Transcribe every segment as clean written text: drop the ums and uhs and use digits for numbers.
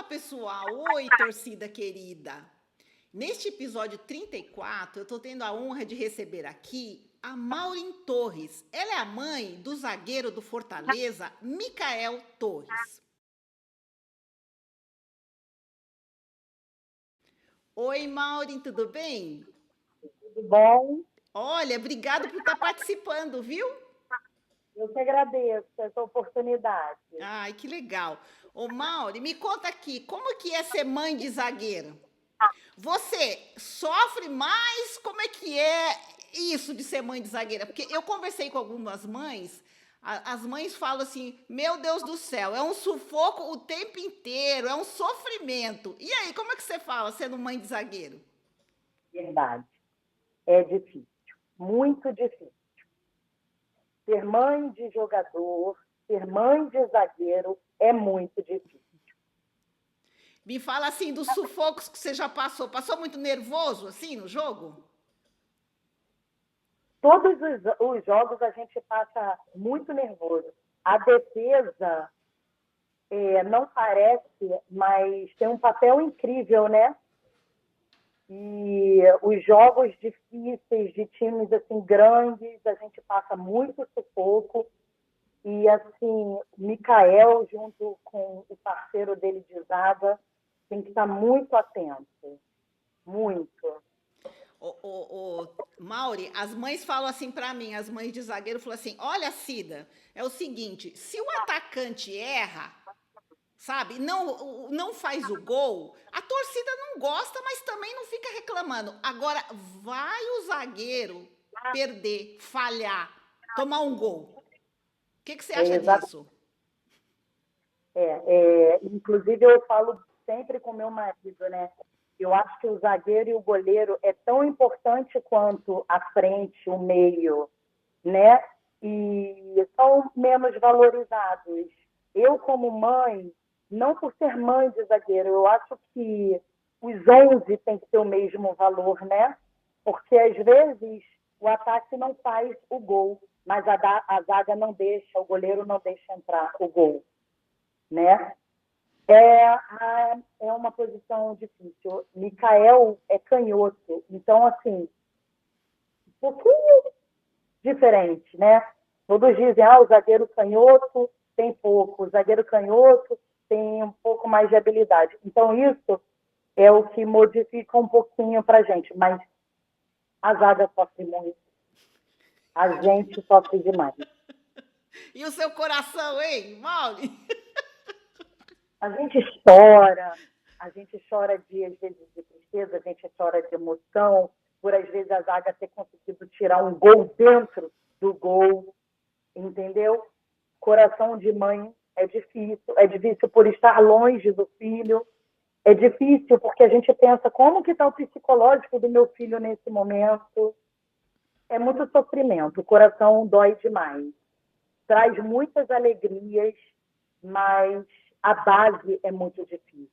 pessoal! Oi, torcida querida! Neste episódio 34, eu estou tendo a honra de receber aqui a Maureen Torres. Ela é a mãe do zagueiro do Fortaleza, Micael Torres. Oi, Maureen, tudo bem? Tudo bom? Olha, obrigado por estar participando, viu? Eu que agradeço essa oportunidade. Ai, que legal. Ô, Maureen, me conta aqui, como que é ser mãe de zagueiro? Você sofre mais? Como é que é isso de ser mãe de zagueira? Porque eu conversei com algumas mães, as mães falam assim: meu Deus do céu, é um sufoco o tempo inteiro, é um sofrimento. E aí, como é que você fala sendo mãe de zagueiro? Verdade. É difícil, muito difícil. Ser mãe de jogador, ser mãe de zagueiro é muito difícil. Me fala assim dos sufocos que você já passou. Passou muito nervoso assim no jogo? Todos os jogos a gente passa muito nervoso. A defesa não parece, mas tem um papel incrível, né? E os jogos difíceis de times assim grandes, a gente passa muito sufoco. E assim, Micael, junto com o parceiro dele de zaga, tem que estar muito atento. Muito. Mauri, as mães falam assim pra mim, as mães de zagueiro falam assim: olha, Cida, é o seguinte, se o atacante erra, sabe, não faz o gol, a torcida não gosta, mas também não fica reclamando. Agora, vai o zagueiro perder, falhar, tomar um gol. O que você acha Exato. disso? Inclusive, eu falo sempre com meu marido, né? Eu acho que o zagueiro e o goleiro é tão importante quanto a frente, o meio, né? E são menos valorizados. Eu, como mãe, não por ser mãe de zagueiro, eu acho que os 11 têm que ter o mesmo valor, né? Porque às vezes o ataque não faz o gol, mas a zaga não deixa, o goleiro não deixa entrar o gol, né? É uma posição difícil. Micael é canhoto, então, assim, um pouquinho diferente, né? Todos dizem, o zagueiro canhoto tem pouco, o zagueiro canhoto tem um pouco mais de habilidade. Então, isso é o que modifica um pouquinho para a gente, mas a zaga sofre muito, a gente sofre demais. E o seu coração, hein, Mauri? A gente chora de, às vezes, de tristeza, a gente chora de emoção, por às vezes a zaga ter conseguido tirar um gol dentro do gol, entendeu? Coração de mãe é difícil por estar longe do filho, é difícil porque a gente pensa como que está o psicológico do meu filho nesse momento. É muito sofrimento, o coração dói demais. Traz muitas alegrias, mas a base é muito difícil.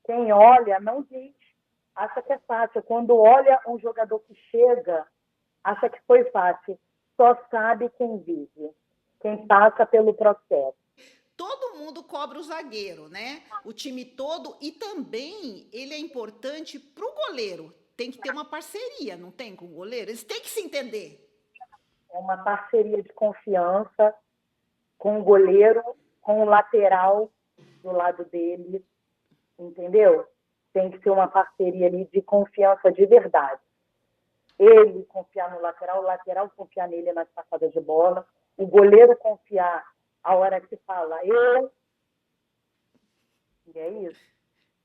Quem olha não diz, acha que é fácil. Quando olha um jogador que chega, acha que foi fácil. Só sabe quem vive, quem passa pelo processo. Todo mundo cobra o zagueiro, né? O time todo e também ele é importante para o goleiro. Tem que ter uma parceria, não tem, com o goleiro? Eles têm que se entender. É uma parceria de confiança com o goleiro, com o lateral do lado dele, entendeu? Tem que ter uma parceria ali de confiança de verdade. Ele confiar no lateral, o lateral confiar nele nas passadas de bola, o goleiro confiar a hora que fala eu, e é isso.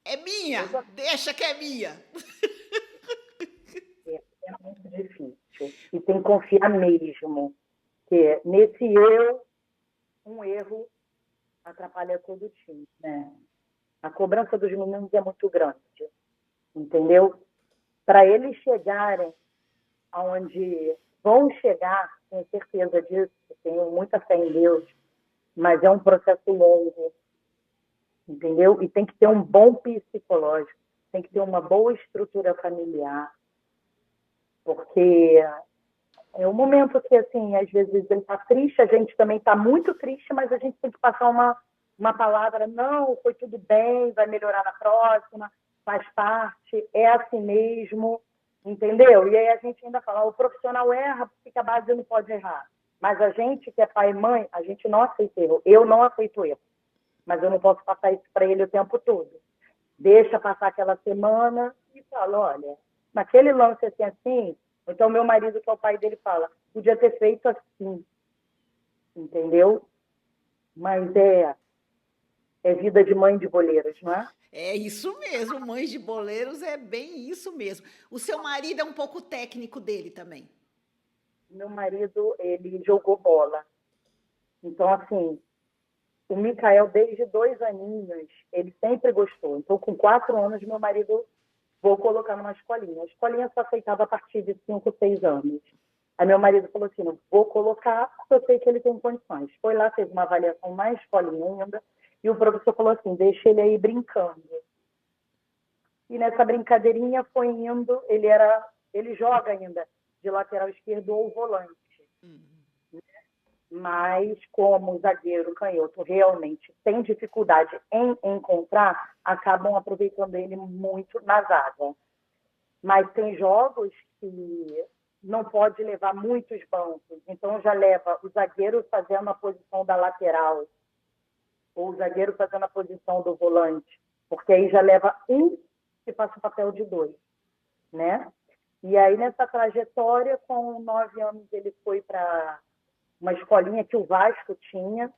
É minha, Eu já deixa que é minha. é muito difícil. E tem que confiar mesmo. Que nesse eu, um erro atrapalha todo o time, né? A cobrança dos meninos é muito grande, entendeu? Para eles chegarem aonde vão chegar, tenho certeza disso, tenho muita fé em Deus, mas é um processo longo, entendeu? E tem que ter um bom psicológico, tem que ter uma boa estrutura familiar, porque é um momento que, assim, às vezes ele está triste, a gente também está muito triste, mas a gente tem que passar uma palavra, não, foi tudo bem, vai melhorar na próxima, faz parte, é assim mesmo, entendeu? E aí a gente ainda fala, o profissional erra porque a base não pode errar. Mas a gente que é pai e mãe, a gente não aceita erro. Eu não aceito erro, mas eu não posso passar isso para ele o tempo todo. Deixa passar aquela semana e fala, olha, naquele lance assim, então meu marido, que é o pai dele, fala, podia ter feito assim, entendeu? Mas é vida de mãe de boleiros, não é? É isso mesmo, mães de boleiros é bem isso mesmo. O seu marido é um pouco técnico dele também. Meu marido, ele jogou bola. Então, assim, o Micael, desde 2 aninhos, ele sempre gostou. Então, com 4 anos, meu marido, vou colocar numa escolinha. A escolinha só aceitava a partir de 5, 6 anos. Aí meu marido falou assim, não, vou colocar, porque eu sei que ele tem condições. Foi lá, fez uma avaliação na escolinha ainda, e o professor falou assim, deixa ele aí brincando. E nessa brincadeirinha foi indo, ele joga ainda de lateral esquerdo ou volante. Mas como o zagueiro canhoto realmente tem dificuldade em encontrar, acabam aproveitando ele muito na zaga. Mas tem jogos que não pode levar muitos bancos, então já leva o zagueiro fazendo a posição da lateral, ou o zagueiro fazendo a posição do volante, porque aí já leva um que faz o papel de dois, né? E aí, nessa trajetória, com 9 anos, ele foi para uma escolinha que o Vasco tinha,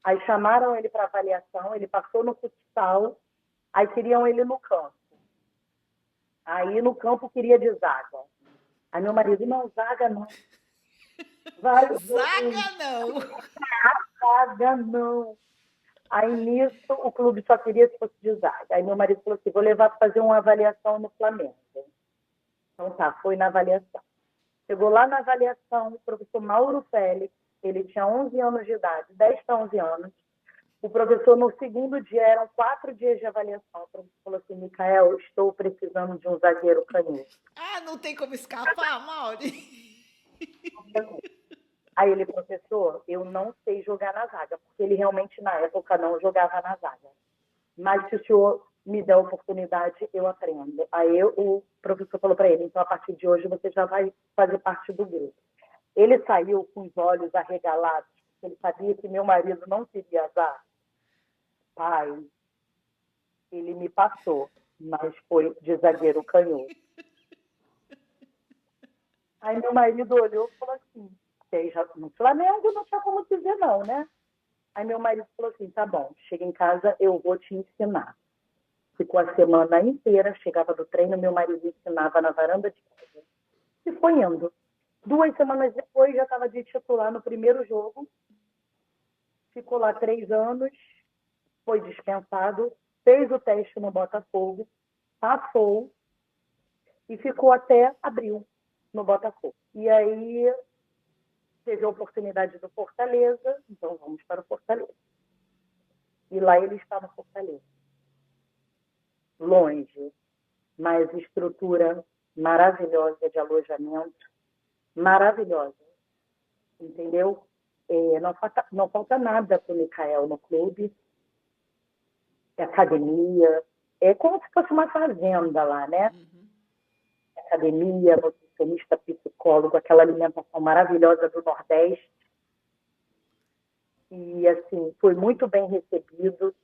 aí chamaram ele para avaliação, ele passou no futsal, aí queriam ele no campo. Aí, no campo, queria de zaga. Aí, meu marido, não, zaga não. Vai, Zaga não! zaga não. Aí, nisso, o clube só queria se fosse de zaga. Aí, meu marido falou assim, vou levar para fazer uma avaliação no Flamengo. Então, tá, foi na avaliação. Chegou lá na avaliação, o professor Mauro Félix, ele tinha 11 anos de idade, 10 para 11 anos. O professor, no segundo dia, eram 4 dias de avaliação. O professor falou assim, Micael, estou precisando de um zagueiro canhoto. Ah, não tem como escapar, Mauri? Aí ele, professor, eu não sei jogar na zaga, porque ele realmente, na época, não jogava na zaga. Mas se o senhor me der a oportunidade, eu aprendo. Aí o professor falou para ele, então, a partir de hoje, você já vai fazer parte do grupo. Ele saiu com os olhos arregalados, porque ele sabia que meu marido não queria azar. Pai, ele me passou, mas foi de zagueiro canhoto. Aí meu marido olhou e falou assim, no Flamengo não tinha como dizer não, né? Aí meu marido falou assim, tá bom, chega em casa, eu vou te ensinar. Ficou a semana inteira, chegava do treino, meu marido ensinava na varanda de casa. E foi indo. 2 semanas depois, já estava de titular no primeiro jogo. Ficou lá 3 anos, foi dispensado, fez o teste no Botafogo, passou e ficou até abril no Botafogo. E aí teve a oportunidade do Fortaleza, então vamos para o Fortaleza. E lá ele está no Fortaleza. Longe, mas estrutura maravilhosa de alojamento, maravilhosa, entendeu? Não falta nada para o Micael no clube, academia, é como se fosse uma fazenda lá, né? Academia, nutricionista, psicólogo, aquela alimentação maravilhosa do Nordeste. E, assim, foi muito bem recebido,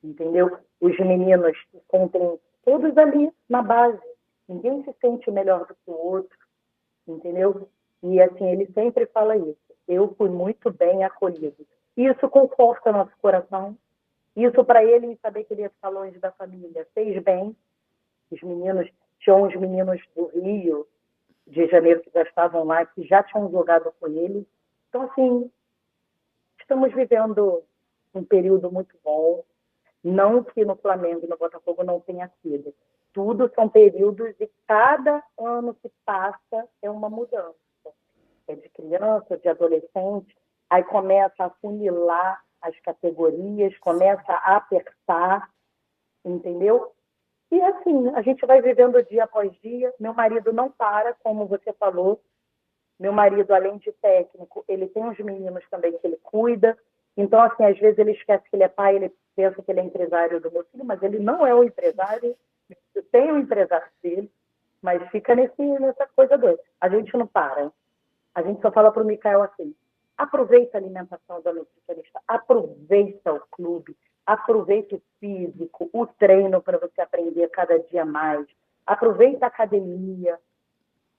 entendeu? Os meninos se sentem todos ali na base. Ninguém se sente melhor do que o outro, entendeu? E, assim, ele sempre fala isso. Eu fui muito bem acolhido. Isso conforta nosso coração. Isso para ele, saber que ele ia ficar longe da família, fez bem. Os meninos, tinham uns meninos do Rio de Janeiro que já estavam lá, que já tinham jogado com ele. Então, assim, estamos vivendo um período muito bom. Não que no Flamengo e no Botafogo não tenha sido. Tudo são períodos e cada ano que passa é uma mudança. É de criança, de adolescente, aí começa a funilar as categorias, começa a apertar, entendeu? E assim, a gente vai vivendo dia após dia. Meu marido não para, como você falou. Meu marido, além de técnico, ele tem uns meninos também que ele cuida. Então, assim, às vezes ele esquece que ele é pai, ele pensa que ele é empresário do meu filho, mas ele não é o empresário, tem o empresário dele, mas fica nessa coisa doida. A gente não para. A gente só fala para o Mikael assim, aproveita a alimentação da nutricionista, aproveita o clube, aproveita o físico, o treino para você aprender cada dia mais, aproveita a academia,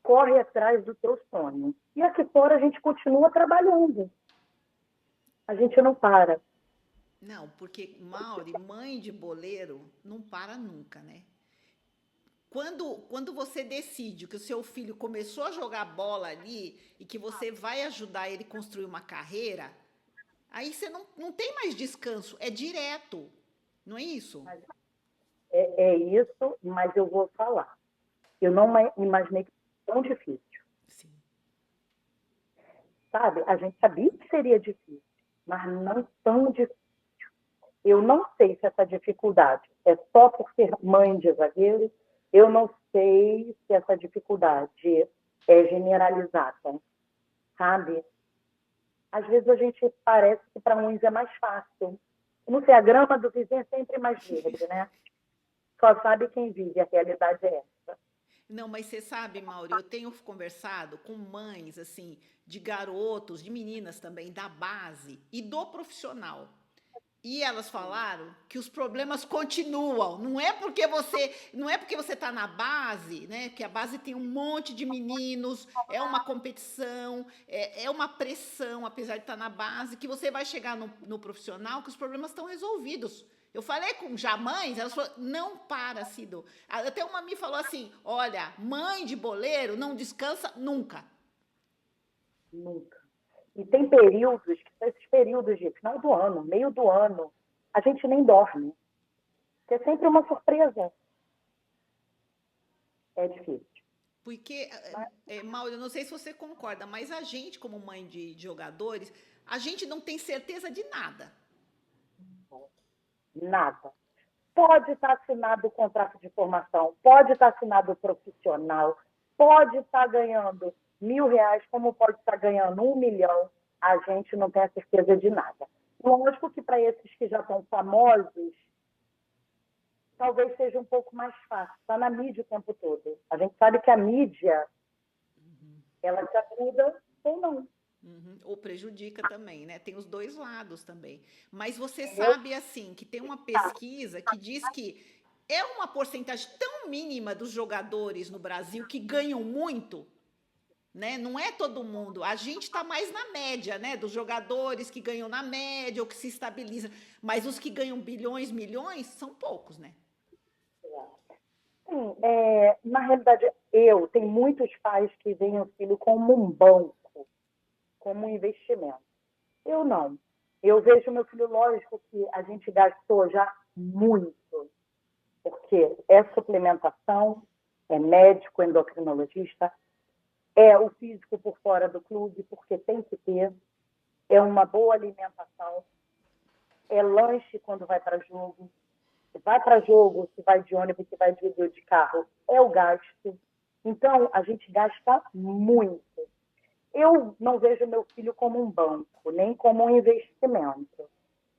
corre atrás do teu sonho. E aqui fora a gente continua trabalhando. A gente não para. Não, porque, Mauri, mãe de boleiro não para nunca, né? Quando você decide que o seu filho começou a jogar bola ali e que você vai ajudar ele a construir uma carreira, aí você não tem mais descanso, é direto, não é isso? É isso, mas eu vou falar. Eu não imaginei que fosse tão difícil. Sim. Sabe? A gente sabia que seria difícil, mas não tão difícil. Eu não sei se essa dificuldade é só por ser mãe de zagueiro, eu não sei se essa dificuldade é generalizada, sabe? Às vezes a gente parece que para uns é mais fácil. Não sei, a grama do vizinho é sempre mais verde, né? Só sabe quem vive, a realidade é essa. Não, mas você sabe, Mauri, eu tenho conversado com mães, assim, de garotos, de meninas também, da base e do profissional. E elas falaram que os problemas continuam. Não é porque você está na base, né? Que a base tem um monte de meninos, é uma competição, é uma pressão, apesar de estar na base, que você vai chegar no profissional que os problemas estão resolvidos. Eu falei com já mães, elas falaram, não para, Cido. Até uma me falou assim: olha, mãe de boleiro não descansa nunca. Nunca. E tem períodos, que são esses períodos de final do ano, meio do ano, a gente nem dorme. Que é sempre uma surpresa. É difícil. Porque, Mauro, eu não sei se você concorda, mas a gente, como mãe de jogadores, a gente não tem certeza de nada. Nada. Pode estar assinado o contrato de formação, pode estar assinado o profissional, pode estar ganhando R$ 1.000, como pode estar ganhando 1 milhão. A gente não tem a certeza de nada. Lógico que para esses que já estão famosos, talvez seja um pouco mais fácil. Está na mídia o tempo todo. A gente sabe que a mídia, ela te ajuda ou não. Uhum. Ou prejudica também, né? Tem os dois lados também. Mas você Entendeu? sabe, assim, que tem uma pesquisa que diz que é uma porcentagem tão mínima dos jogadores no Brasil que ganham muito, né? Não é todo mundo. A gente está mais na média, né? Dos jogadores que ganham na média ou que se estabilizam. Mas os que ganham bilhões, milhões, são poucos, né? Sim, na realidade, tenho muitos pais que veem o filho como um banco, como um investimento. Eu não. Eu vejo meu filho, lógico que a gente gastou já muito, porque é suplementação, é médico, endocrinologista, é o físico por fora do clube, porque tem que ter, é uma boa alimentação, é lanche quando vai para jogo, se vai para jogo, se vai de ônibus, se vai de carro, é o gasto. Então, a gente gasta muito. Eu não vejo meu filho como um banco, nem como um investimento.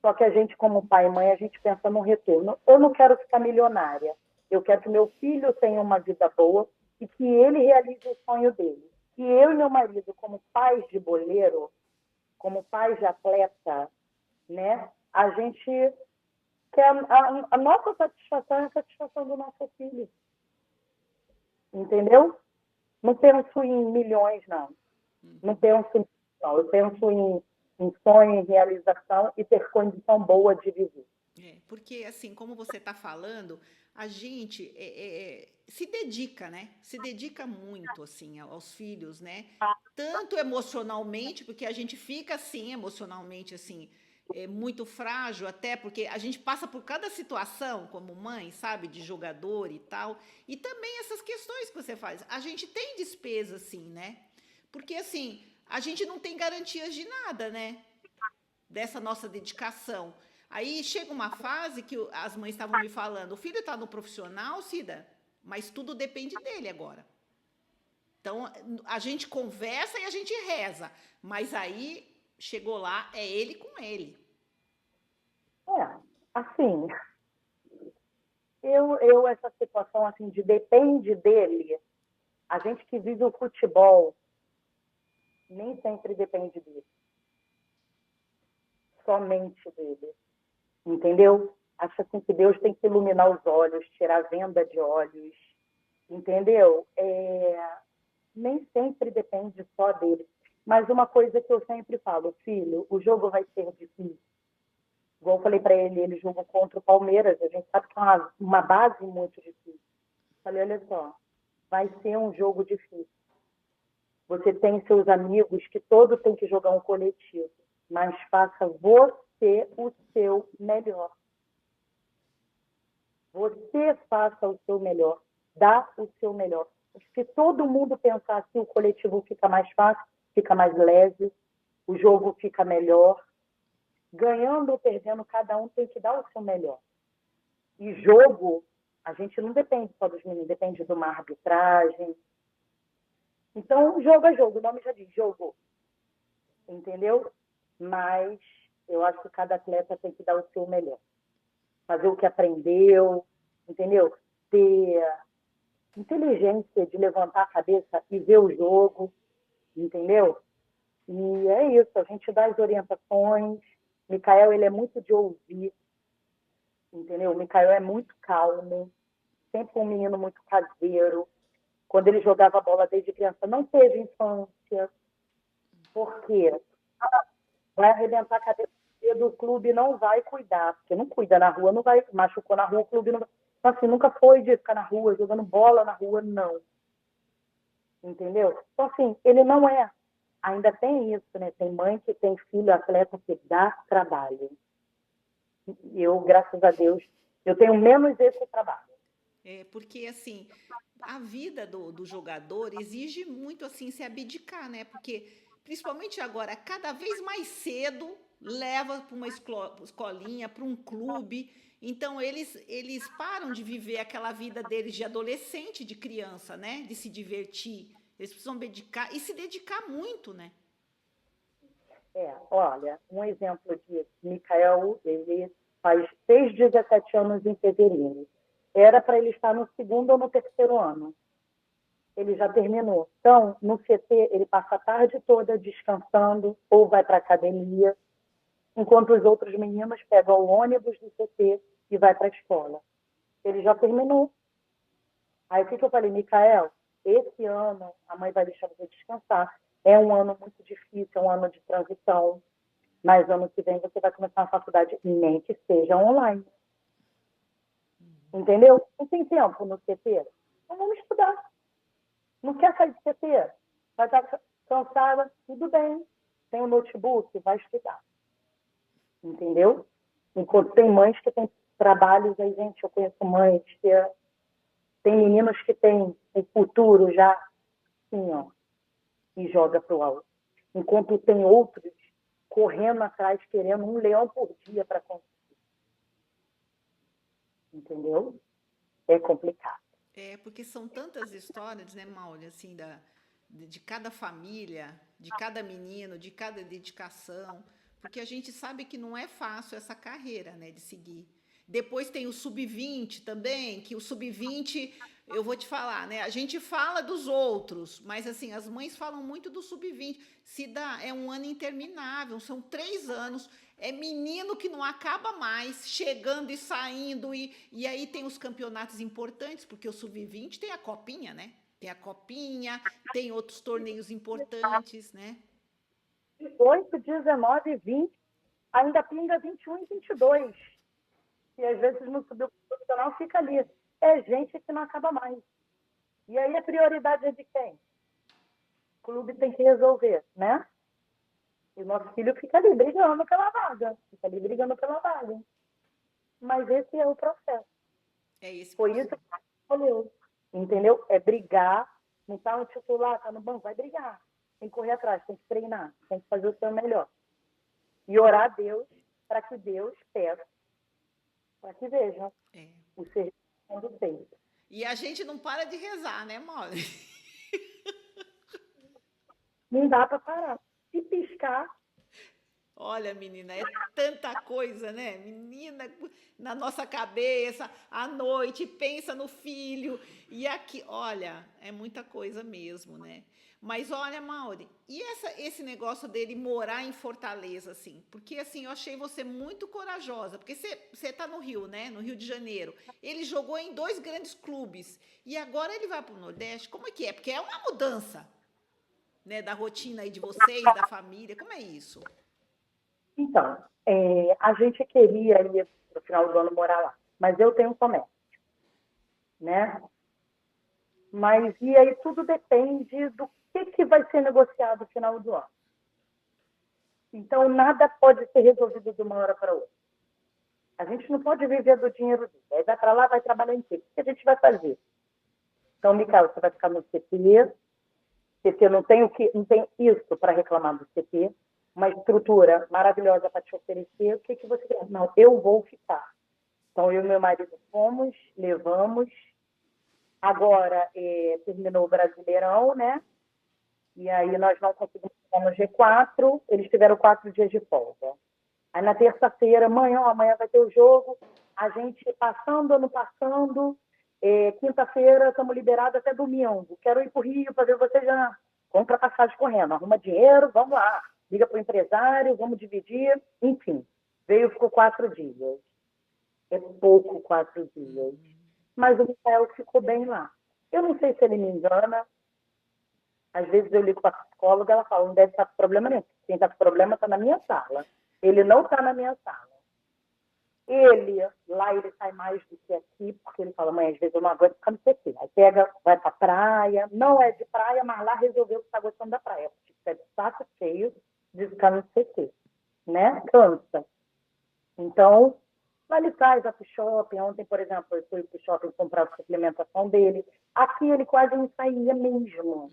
Só que a gente, como pai e mãe, a gente pensa no retorno. Eu não quero ficar milionária. Eu quero que meu filho tenha uma vida boa e que ele realize o sonho dele. E eu e meu marido, como pais de boleiro, como pais de atleta, né, a gente quer a nossa satisfação é a satisfação do nosso filho. Entendeu? Não penso em milhões, não. Não penso em não. Eu penso em sonho, em realização e ter condição boa de viver. Porque, assim, como você está falando, a gente se dedica, né? Se dedica muito, assim, aos filhos, né? Tanto emocionalmente, porque a gente fica, assim, emocionalmente, assim, muito frágil, até porque a gente passa por cada situação, como mãe, sabe? De jogador e tal. E também essas questões que você faz. A gente tem despesa, assim, né? Porque, assim, a gente não tem garantias de nada, né? Dessa nossa dedicação. Aí chega uma fase que as mães estavam me falando, o filho está no profissional, Cida, mas tudo depende dele agora. Então, a gente conversa e a gente reza, mas aí chegou lá, é ele com ele. Assim, essa situação assim de depende dele, a gente que vive o futebol nem sempre depende dele, somente dele, entendeu? Acho assim que Deus tem que iluminar os olhos, tirar a venda de olhos, entendeu? Nem sempre depende só dele. Mas uma coisa que eu sempre falo, filho, o jogo vai ser difícil. Igual eu falei para ele, ele jogou contra o Palmeiras, a gente sabe que é uma base muito difícil. Falei, olha só, vai ser um jogo difícil. Você tem seus amigos que todos têm que jogar um coletivo, mas faça você o seu melhor. Você faça o seu melhor, dá o seu melhor. Se todo mundo pensar assim, o coletivo fica mais fácil, fica mais leve, o jogo fica melhor. Ganhando ou perdendo, cada um tem que dar o seu melhor. E jogo, a gente não depende só dos meninos, depende de uma arbitragem. Então, jogo é jogo, o nome já diz, jogo. Entendeu? Mas eu acho que cada atleta tem que dar o seu melhor. Fazer o que aprendeu, entendeu? Ter inteligência de levantar a cabeça e ver o jogo, entendeu? E é isso, a gente dá as orientações. Micael, ele é muito de ouvir, entendeu? O Micael é muito calmo, sempre um menino muito caseiro. Quando ele jogava bola desde criança, não teve infância. Por quê? Vai arrebentar a cabeça do clube, não vai cuidar, porque não cuida na rua, não vai, machucou na rua, o clube não vai. Então, assim, nunca foi de ficar na rua, jogando bola na rua, não. Entendeu? Então, assim, ele não é. Ainda tem isso, né? Tem mãe que tem filho atleta que dá trabalho. Eu, graças a Deus, eu tenho menos esse trabalho. Porque, assim, a vida do jogador exige muito, assim, se abdicar, né? Porque, principalmente agora, cada vez mais cedo leva para uma escolinha, para um clube. Então, eles param de viver aquela vida deles de adolescente, de criança, né? De se divertir. Eles precisam dedicar e se dedicar muito, né? Olha, um exemplo disso, Micael, ele fez 17 anos em fevereiro. Era para ele estar no segundo ou no terceiro ano. Ele já terminou. Então, no CT, ele passa a tarde toda descansando ou vai para a academia, enquanto os outros meninos pegam o ônibus do CT e vai para a escola. Ele já terminou. Aí o que eu falei, Micael, esse ano a mãe vai deixar você descansar. É um ano muito difícil, é um ano de transição. Mas ano que vem você vai começar a faculdade, nem que seja online. Entendeu? Não tem tempo no CT? Então vamos estudar. Não quer sair do CT? Vai estar cansada? Tudo bem. Tem um notebook? Vai estudar. Entendeu? Enquanto tem mães que têm trabalhos aí, gente, eu conheço mães que tem meninos que têm o futuro já assim, ó, e joga pro alto. Enquanto tem outros correndo atrás, querendo um leão por dia para conseguir. Entendeu? É complicado. Porque são tantas histórias, né, Maule, assim, de cada família, de cada menino, de cada dedicação, porque a gente sabe que não é fácil essa carreira, né, de seguir. Depois tem o sub-20 também, que o sub-20, eu vou te falar, né, a gente fala dos outros, mas assim, as mães falam muito do sub-20. É um ano interminável, são 3 anos, é menino que não acaba mais, chegando e saindo, e aí tem os campeonatos importantes, porque o sub-20 tem a copinha, né? Tem a copinha, tem outros torneios importantes, né? 18, 19, 20, ainda pinga 21 e 22. E às vezes no subprofissional fica ali. É gente que não acaba mais. E aí a prioridade é de quem? O clube tem que resolver, né? E o nosso filho fica ali brigando pela vaga. Fica ali brigando pela vaga. Mas esse é o processo. É esse Foi isso processo. que ele escolheu. Entendeu? É brigar. Não tá no titular, tá no banco, vai brigar. Tem que correr atrás, tem que treinar, tem que fazer o seu melhor. E orar a Deus para que Deus peça, para que vejam É. o serviço sendo feito. E a gente não para de rezar, né, Mole? Não dá para parar. Se piscar, Olha, menina, é tanta coisa, né? Menina, na nossa cabeça, à noite, pensa no filho. E aqui, olha, é muita coisa mesmo, né? Mas olha, Mauri, e esse negócio dele morar em Fortaleza, assim? Porque, assim, eu achei você muito corajosa. Porque você tá no Rio, né? No Rio de Janeiro. Ele jogou em dois grandes clubes. E agora ele vai para o Nordeste. Como é que é? Porque é uma mudança, né? Da rotina aí de vocês, da família. Como é isso? Então, a gente queria ir no final do ano morar lá, mas eu tenho um comércio, né? Mas e aí tudo depende do que vai ser negociado no final do ano. Então, nada pode ser resolvido de uma hora para outra. A gente não pode viver do dinheiro dele. Aí vai para lá, vai trabalhar em quê? O que a gente vai fazer? Então, Micael, você vai ficar no CT. CT não tem isso para reclamar do CT. Uma estrutura maravilhosa para te oferecer. O que, que você quer? Não, eu vou ficar. Então, eu e meu marido fomos, levamos. Agora, terminou o Brasileirão, né? E aí nós não conseguimos ficar no G4, eles tiveram 4 dias de folga. Aí na terça-feira, amanhã vai ter o jogo, a gente passando, ano passando, quinta-feira estamos liberados até domingo. Quero ir para o Rio para ver você já. Compra passagem correndo, arruma dinheiro, vamos lá. Liga para o empresário, vamos dividir, enfim. Veio, ficou 4 dias. É pouco 4 dias. Mas o Michael ficou bem lá. Eu não sei se ele me engana. Às vezes eu ligo para a psicóloga, ela fala, não deve estar com problema nenhum. Quem está com problema está na minha sala. Ele não está na minha sala. Lá ele sai mais do que aqui, porque ele fala, mãe, às vezes eu não aguento ficar no CT. Aí pega, vai para praia, não é de praia, mas lá resolveu que está gostando da praia. Porque fica de saco cheio de ficar no CT, né? Cansa. Então, lá ele traz para o shopping. Ontem, por exemplo, eu fui para o shopping comprar a suplementação dele. Aqui ele quase não saía mesmo.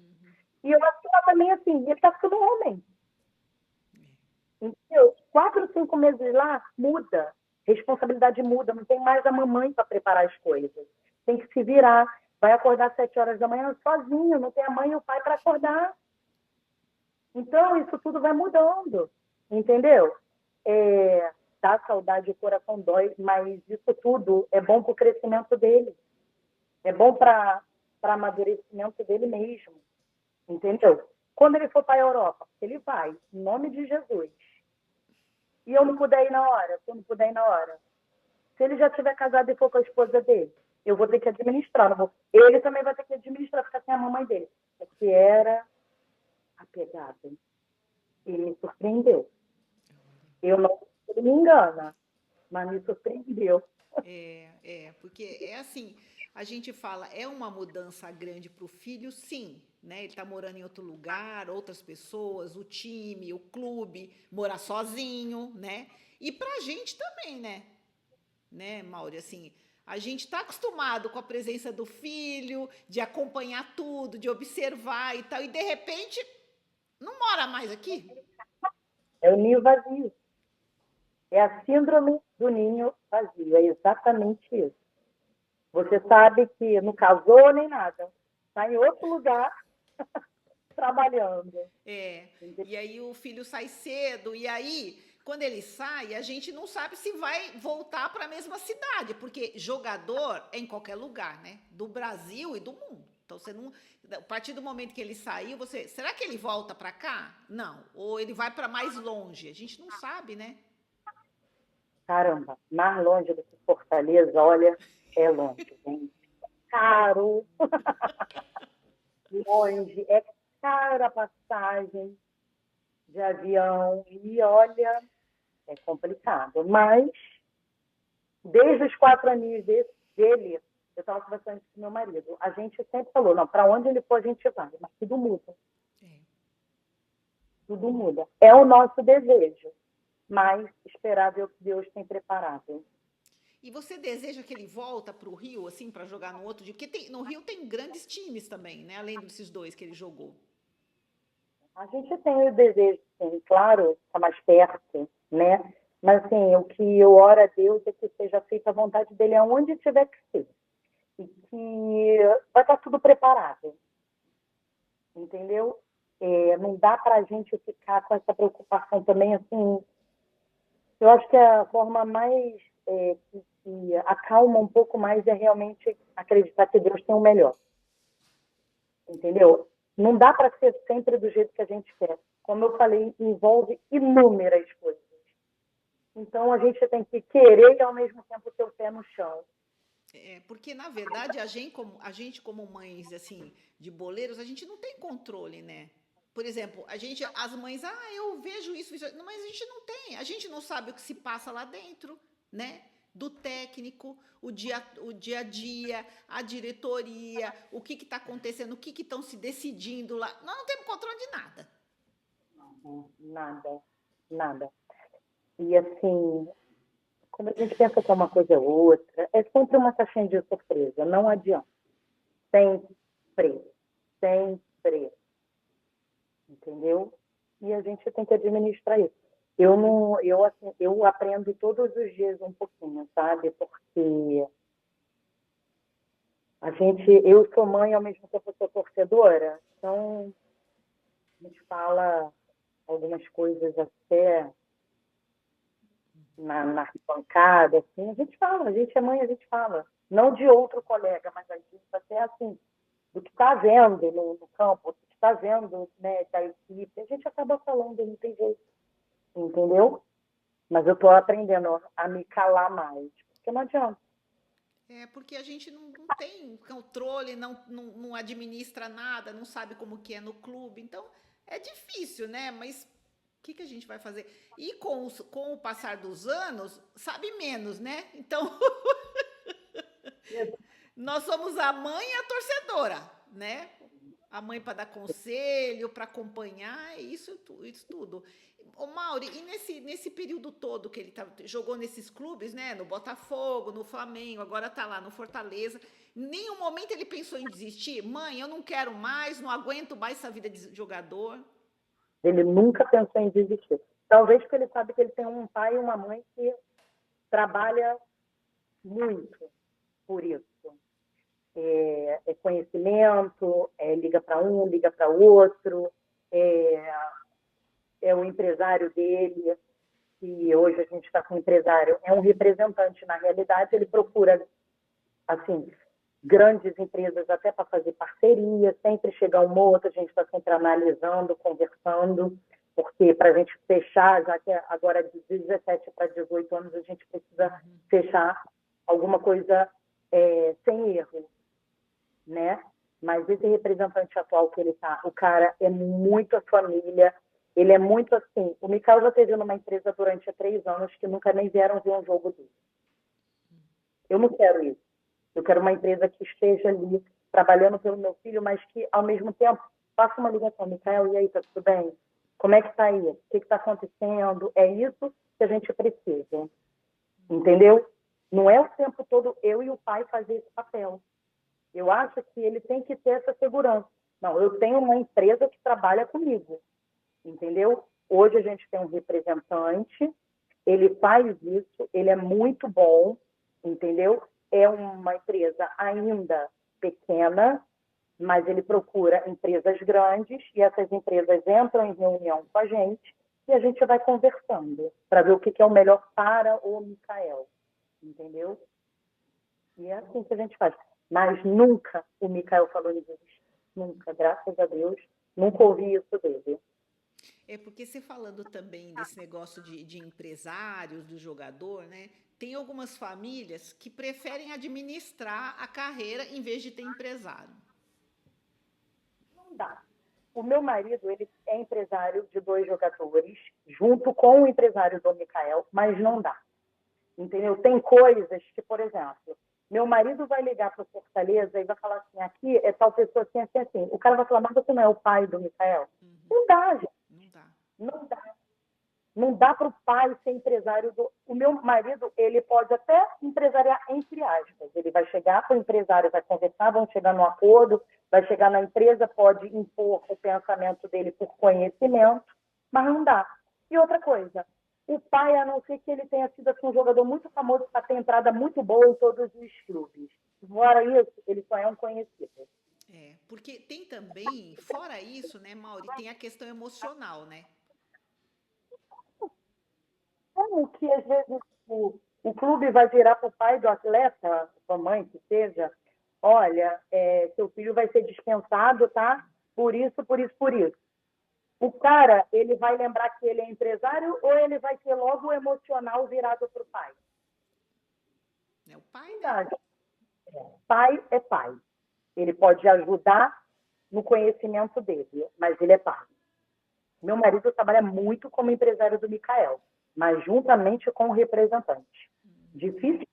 E eu acho que lá também, assim, ele está ficando homem. Entendeu? 4, 5 meses lá, muda. Responsabilidade muda. Não tem mais a mamãe para preparar as coisas. Tem que se virar. Vai acordar às 7 horas da manhã sozinho. Não tem a mãe e o pai para acordar. Então, isso tudo vai mudando. Entendeu? Dá saudade, o coração dói, mas isso tudo é bom para o crescimento dele. É bom para amadurecimento dele mesmo. Entendeu? Quando ele for para a Europa, ele vai, em nome de Jesus. E eu não puder ir na hora, se eu não puder ir na hora. Se ele já estiver casado e for com a esposa dele, eu vou ter que administrar. Não vou... Ele também vai ter que administrar, ficar sem a mamãe dele. Porque era apegado. Ele me surpreendeu. Eu não ele me engana, mas me surpreendeu. Porque é assim, a gente fala, é uma mudança grande para o filho, sim, né? Ele está morando em outro lugar, outras pessoas, o time, o clube, morar sozinho, né? E para a gente também, né, Mauri, assim, a gente está acostumado com a presença do filho, de acompanhar tudo, de observar e tal, e de repente não mora mais aqui. É o ninho vazio. É a síndrome do ninho vazio. É exatamente isso. Você sabe que não casou nem nada. Está em outro lugar trabalhando. E aí o filho sai cedo, e aí, quando ele sai, a gente não sabe se vai voltar para a mesma cidade, porque jogador é em qualquer lugar, né? Do Brasil e do mundo. Então você não, a partir do momento que ele saiu, será que ele volta para cá? Não, ou ele vai para mais longe? A gente não sabe, né? Caramba, mais longe do que Fortaleza, olha, é longe, gente. Caro, longe, é cara a passagem de avião e olha, é complicado. Mas, desde os 4 aninhos dele, eu estava conversando com meu marido, a gente sempre falou, não, para onde ele for a gente vai, mas tudo muda. Tudo muda. É o nosso desejo, mas esperar ver o que Deus tem preparado. E você deseja que ele volta para o Rio, assim, para jogar no outro dia? Porque no Rio tem grandes times também, né? Além desses dois que ele jogou. A gente tem o desejo, sim, claro, está mais perto, né? Mas, assim, o que eu oro a Deus é que seja feita a vontade dele aonde tiver que ser. E que vai estar tudo preparado, entendeu? Não dá para a gente ficar com essa preocupação também, assim, Eu acho que a forma mais que acalma um pouco mais é realmente acreditar que Deus tem o melhor, entendeu? Não dá para ser sempre do jeito que a gente quer. Como eu falei, envolve inúmeras coisas. Então a gente tem que querer e ao mesmo tempo ter o pé no chão. Porque, na verdade, a gente como mães, assim, de boleiros, a gente não tem controle, né? Por exemplo, as mães, eu vejo isso, não, mas a gente não tem, a gente não sabe o que se passa lá dentro, né? Do técnico, o dia a dia, a diretoria, o que está acontecendo, o que estão se decidindo lá. Nós não temos controle de nada. Nada, nada. E assim, quando a gente pensa que é uma coisa ou outra, é sempre uma caixinha de surpresa, não adianta. Sempre, sempre, entendeu? E a gente tem que administrar isso. Eu não, eu assim, eu aprendo todos os dias um pouquinho, sabe? Porque eu sou mãe ao mesmo tempo que sou torcedora, então a gente fala algumas coisas até na arquibancada, assim, a gente fala, a gente é mãe, a gente fala. Não de outro colega, mas a gente até assim, do que está vendo no campo, do que está vendo, né, da equipe, a gente acaba falando, não tem jeito, entendeu? Mas eu estou aprendendo a me calar mais, porque não adianta. Porque a gente não tem controle, não administra nada, não sabe como que é no clube. Então, é difícil, né? Mas o que a gente vai fazer? E com o passar dos anos, sabe menos, né? Então, nós somos a mãe e a torcedora, né? A mãe para dar conselho, para acompanhar, isso tudo. Ô, Mauri, e nesse período todo que ele jogou nesses clubes, né? No Botafogo, no Flamengo, agora tá lá no Fortaleza. Em nenhum momento ele pensou em desistir? Mãe, eu não quero mais, não aguento mais essa vida de jogador. Ele nunca pensou em desistir. Talvez porque ele sabe que ele tem um pai e uma mãe que trabalha muito por isso. É conhecimento, liga para um, liga para outro, é, é o empresário dele, que hoje a gente está com um empresário, é um representante, na realidade, ele procura, assim, grandes empresas até para fazer parceria, sempre chega uma ou outra, a gente está sempre analisando, conversando, porque para a gente fechar, já que agora de 17 para 18 anos, a gente precisa fechar alguma coisa sem erro, né? Mas esse representante atual que ele está, o cara é muito a família, ele é muito assim. O Mikael já teve numa empresa durante 3 anos que nunca nem vieram ver um jogo dele. Eu não quero isso. Eu quero uma empresa que esteja ali trabalhando pelo meu filho, mas que, ao mesmo tempo, faça uma ligação. Mikael, e aí, tá tudo bem? Como é que está aí? O que está acontecendo? É isso que a gente precisa. Entendeu? Não é o tempo todo eu e o pai fazer esse papel. Eu acho que ele tem que ter essa segurança. Não, eu tenho uma empresa que trabalha comigo, entendeu? Hoje a gente tem um representante, ele faz isso, ele é muito bom, entendeu? É uma empresa ainda pequena, mas ele procura empresas grandes e essas empresas entram em reunião com a gente e a gente vai conversando para ver o que é o melhor para o Mikael, entendeu? E é assim que a gente faz. Mas nunca o Mikael falou em desistir. Nunca, graças a Deus, nunca ouvi isso dele. Porque você falando também desse negócio de empresários, do jogador, né? Tem algumas famílias que preferem administrar a carreira em vez de ter empresário. Não dá. O meu marido, ele é empresário de 2 jogadores, junto com o empresário do Mikael, mas não dá. Entendeu? Tem coisas que, por exemplo, meu marido vai ligar para o Fortaleza e vai falar assim, aqui é tal pessoa assim, assim, assim. O cara vai falar, mas você não é o pai do Mikael? Não dá, gente. Não dá. Não dá. Não dá para o pai ser empresário do. O meu marido, ele pode até empresariar entre aspas. Ele vai chegar com o empresário, vai conversar, vão chegar num acordo, vai chegar na empresa, pode impor o pensamento dele por conhecimento, mas não dá. E outra coisa, o pai, a não ser que ele tenha sido assim, um jogador muito famoso para ter entrada muito boa em todos os clubes. Fora isso, ele só é um conhecido. Porque tem também, fora isso, né, Mauri, tem a questão emocional, né? Como que, às vezes, o clube vai virar para o pai do atleta, para a mãe que seja, olha, seu filho vai ser dispensado, tá? Por isso, por isso, por isso. O cara, ele vai lembrar que ele é empresário ou ele vai ter logo o emocional virado para o pai? É o pai, né? Verdade. Pai é pai. Ele pode ajudar no conhecimento dele, mas ele é pai. Meu marido trabalha muito como empresário do Micael, mas juntamente com o representante. Dificilmente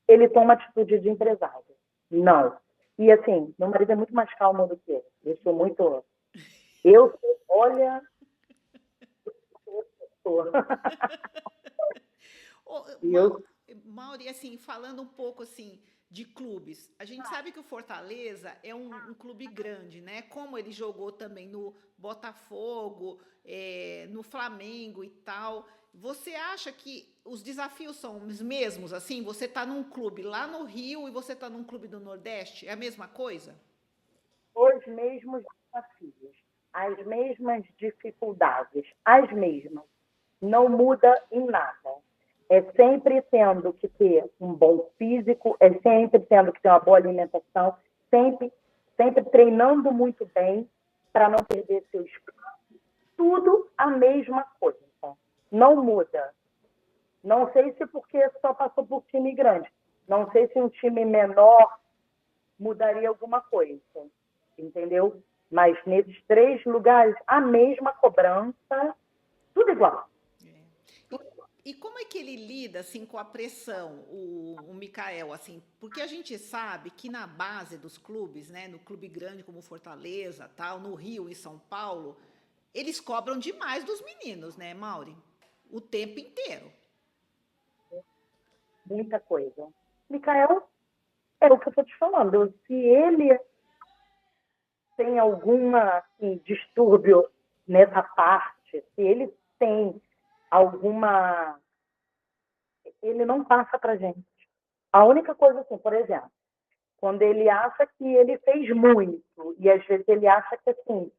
ele toma atitude de empresário. Não. E assim, meu marido é muito mais calmo do que eu. Eu sou muito. Olha, sou. Ô, E eu Mauri, assim, falando um pouco assim de clubes, a gente sabe que o Fortaleza é um clube grande, né? Como ele jogou também no Botafogo, no Flamengo e tal. Você acha que os desafios são os mesmos? Assim, você está num clube lá no Rio e você está num clube do Nordeste? É a mesma coisa? os mesmos desafios, as mesmas dificuldades, as mesmas. Não muda em nada. É sempre tendo que ter um bom físico, é sempre tendo que ter uma boa alimentação, sempre, sempre treinando muito bem para não perder seu espaço. Tudo a mesma coisa. Não muda. Não sei se porque só passou por time grande. Não sei se um time menor mudaria alguma coisa, entendeu? Mas nesses três lugares, a mesma cobrança, tudo igual. É. E como é que ele lida assim com a pressão, o Mikael, assim? Porque a gente sabe que na base dos clubes, né, no clube grande como Fortaleza, tal, no Rio e São Paulo, eles cobram demais dos meninos, né, Mauri? O tempo inteiro. Muita coisa. Micael, é o que eu estou te falando. Se ele tem algum assim, distúrbio nessa parte, se ele tem alguma. Ele não passa para gente. A única coisa, assim, por exemplo, quando ele acha que ele fez muito, e às vezes ele acha que assim,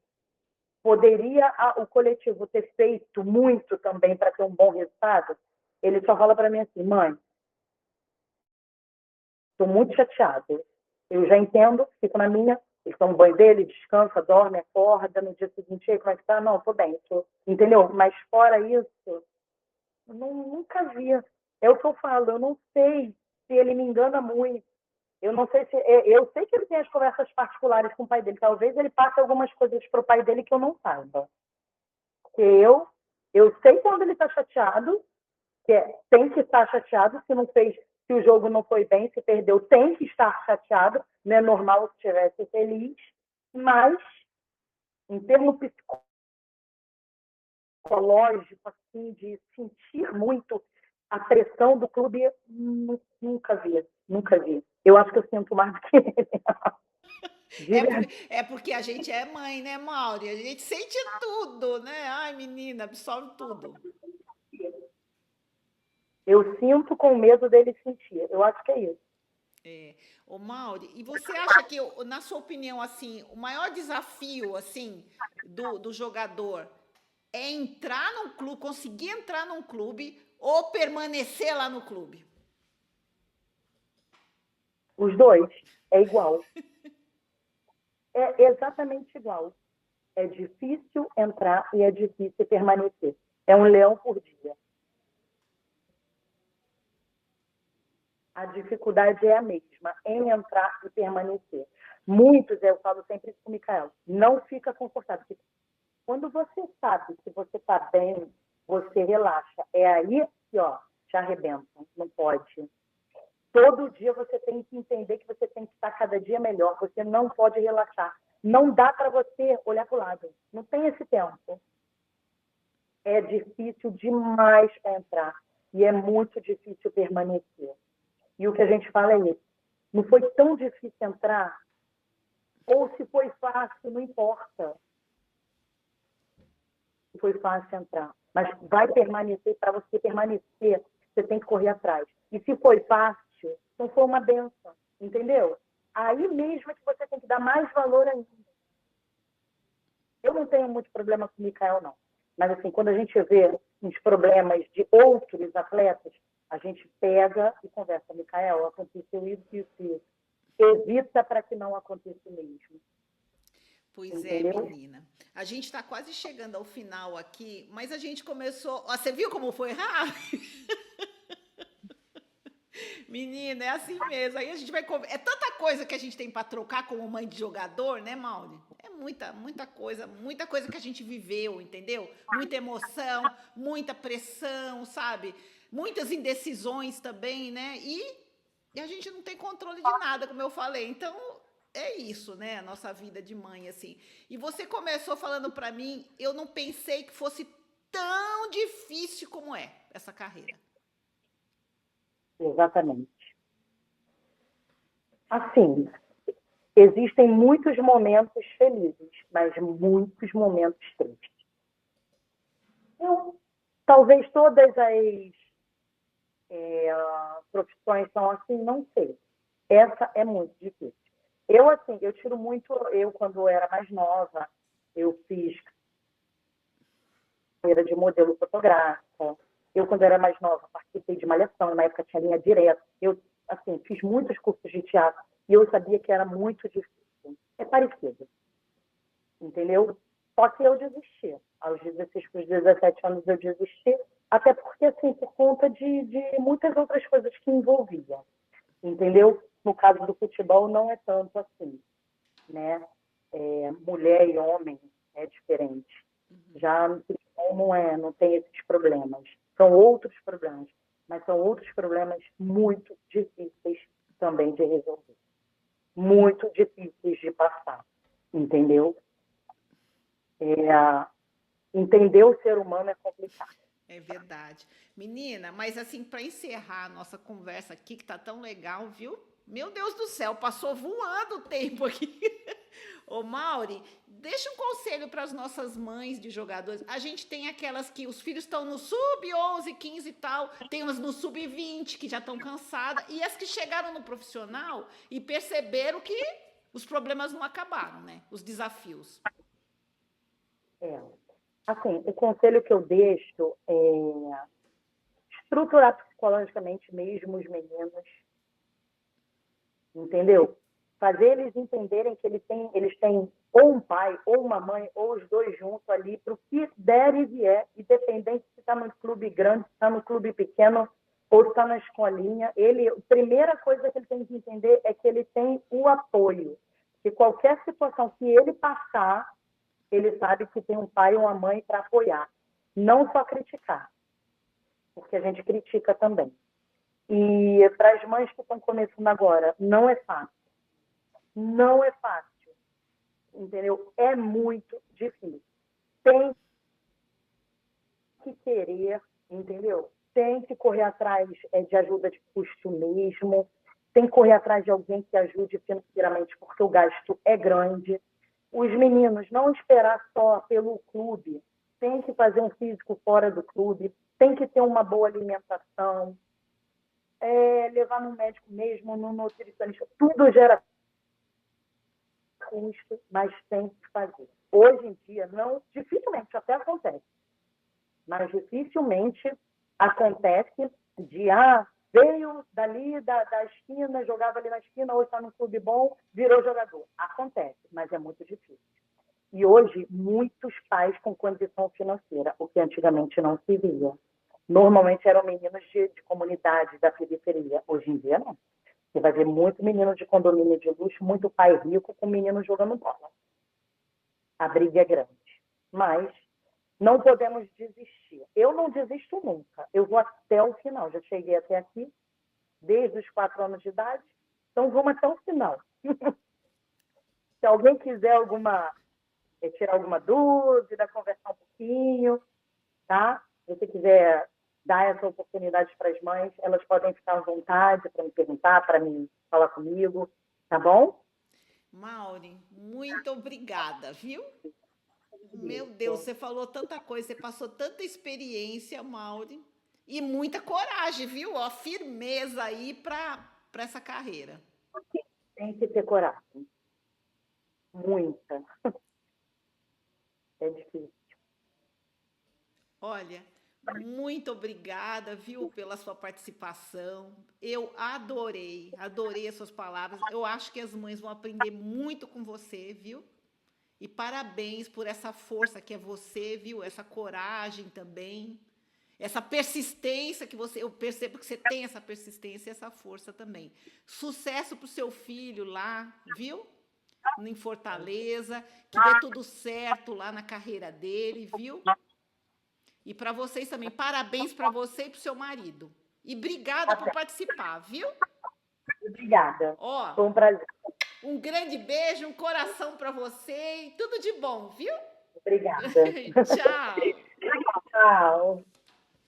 poderia o coletivo ter feito muito também para ter um bom resultado, ele só fala para mim assim, mãe, estou muito chateado. Eu já entendo, fico na minha, ele toma um banho dele, descansa, dorme, acorda, no dia seguinte, como é que tá? Não, tô bem, entendeu? Mas fora isso, eu nunca vi. É o que eu falo, eu não sei se ele me engana muito. Eu não sei se. Eu sei que ele tem as conversas particulares com o pai dele. Talvez ele passe algumas coisas para o pai dele que eu não saiba. Porque eu sei quando ele está chateado, tem que estar chateado se não fez, se o jogo não foi bem, se perdeu, tem que estar chateado, não é normal que estivesse feliz, mas em termos psicológicos, assim, de sentir muito a pressão do clube, nunca vi, nunca vi. Eu acho que eu sinto mais do que ele. De verdade. É porque a gente é mãe, né, Mauri? A gente sente tudo, né? Ai, menina, absorve tudo. Eu sinto com medo dele sentir. Eu acho que é isso. É. Ô, Mauri, e você acha que, na sua opinião, assim, o maior desafio, assim, do jogador é entrar num clube, conseguir entrar num clube ou permanecer lá no clube? Os dois é igual. É exatamente igual. É difícil entrar e é difícil permanecer. É um leão por dia. A dificuldade é a mesma em entrar e permanecer. Muitos, eu falo sempre isso com o Micael, não fica confortável. Porque quando você sabe que você está bem, você relaxa. É aí que, ó, te arrebenta. Não pode. Todo dia você tem que entender que você tem que estar cada dia melhor. Você não pode relaxar. Não dá para você olhar para o lado. Não tem esse tempo. É difícil demais para entrar. E é muito difícil permanecer. E o que a gente fala é isso. Não foi tão difícil entrar, ou se foi fácil, não importa. Se foi fácil entrar. Mas vai permanecer, para você permanecer, você tem que correr atrás. E se foi fácil, não foi uma benção, entendeu? Aí mesmo é que você tem que dar mais valor ainda. Eu não tenho muito problema com o Micael, não. Mas, assim, quando a gente vê uns problemas de outros atletas, a gente pega e conversa. Micael, aconteceu isso, isso, isso. Evita para que não aconteça mesmo. Pois é, Entendeu? menina. A gente está quase chegando ao final aqui, mas a gente começou. Ó, você viu como foi rápido? Menina, é assim mesmo. Aí a gente vai. É tanta coisa que a gente tem para trocar como mãe de jogador, né, Mauri? É muita coisa que a gente viveu, entendeu? Muita emoção, muita pressão, sabe? Muitas indecisões também, né? E a gente não tem controle de nada, como eu falei. Então, é isso, né? A nossa vida de mãe, assim. E você começou falando para mim, eu não pensei que fosse tão difícil como é essa carreira. Exatamente. Assim, existem muitos momentos felizes, mas muitos momentos tristes. Então, talvez todas as profissões são assim, não sei. Essa é muito difícil. Eu, assim, eu tiro muito... Eu, quando eu era mais nova, eu fiz carreira de modelo fotográfica. Eu, quando eu era mais nova, participei de malhação. Na época tinha linha direta. Eu, assim, fiz muitos cursos de teatro e eu sabia que era muito difícil. É parecido, entendeu? Só que eu desisti. Aos 16 para os 17 anos eu desisti, até porque, assim, por conta de muitas outras coisas que envolviam, entendeu? No caso do futebol não é tanto assim, né? Mulher e homem é diferente. Já no futebol não tem esses problemas. São outros problemas, mas são outros problemas muito difíceis também de resolver. Muito difíceis de passar, entendeu? Entender o ser humano é complicado. É verdade. Menina, mas assim, para encerrar a nossa conversa aqui, que tá tão legal, viu? Meu Deus do céu, passou voando o tempo aqui. Ô, Mauri, deixa um conselho para as nossas mães de jogadores. A gente tem aquelas que os filhos estão no sub-11, 15 e tal, tem umas no sub-20 que já estão cansadas, e as que chegaram no profissional e perceberam que os problemas não acabaram, né? Os desafios. Assim, o conselho que eu deixo é estruturar psicologicamente mesmo os meninos, entendeu? Fazer eles entenderem que eles têm ou um pai, ou uma mãe, ou os dois juntos ali, para o que der e vier, independente se está no clube grande, se está no clube pequeno, ou está na escolinha. A primeira coisa que ele tem que entender é que ele tem o apoio. Que qualquer situação que ele passar, ele sabe que tem um pai ou uma mãe para apoiar. Não só criticar, porque a gente critica também. E para as mães que estão começando agora, não é fácil. Não é fácil, entendeu? É muito difícil. Tem que querer, entendeu? Tem que correr atrás de ajuda de custo mesmo, tem que correr atrás de alguém que ajude financeiramente, porque o gasto é grande. Os meninos, não esperar só pelo clube, tem que fazer um físico fora do clube, tem que ter uma boa alimentação, levar no médico mesmo, no nutricionista, tudo gera custo, mas tem que fazer. Hoje em dia, dificilmente até acontece, mas dificilmente acontece de, veio dali da esquina, jogava ali na esquina, hoje está num clube bom, virou jogador. Acontece, mas é muito difícil. E hoje, muitos pais com condição financeira, o que antigamente não se via. Normalmente eram meninos de comunidade, da periferia. Hoje em dia, não. Você vai ver muito menino de condomínio de luxo, muito pai rico com menino jogando bola. A briga é grande. Mas não podemos desistir. Eu não desisto nunca. Eu vou até o final. Já cheguei até aqui, desde os 4 anos de idade. Então, vamos até o final. Se alguém quiser tirar alguma dúvida, conversar um pouquinho, tá? Se você quiser dar essa oportunidade para as mães, elas podem ficar à vontade para me perguntar, para me falar comigo, tá bom? Mauri, muito obrigada, viu? Meu Deus, você falou tanta coisa, você passou tanta experiência, Mauri, e muita coragem, viu? Ó, firmeza aí para essa carreira. Tem que ter coragem. Muita. É difícil. Olha, muito obrigada, viu, pela sua participação. Eu adorei, adorei as suas palavras. Eu acho que as mães vão aprender muito com você, viu? E parabéns por essa força que é você, viu? Essa coragem também. Essa persistência que você, eu percebo que você tem essa persistência e essa força também. Sucesso para o seu filho lá, viu? Em Fortaleza, que dê tudo certo lá na carreira dele, viu? E para vocês também, parabéns para você e para o seu marido. E obrigada por participar, viu? Obrigada. Ó, Foi um prazer. um grande beijo, um coração para você e tudo de bom, viu? Obrigada. Tchau. Tchau.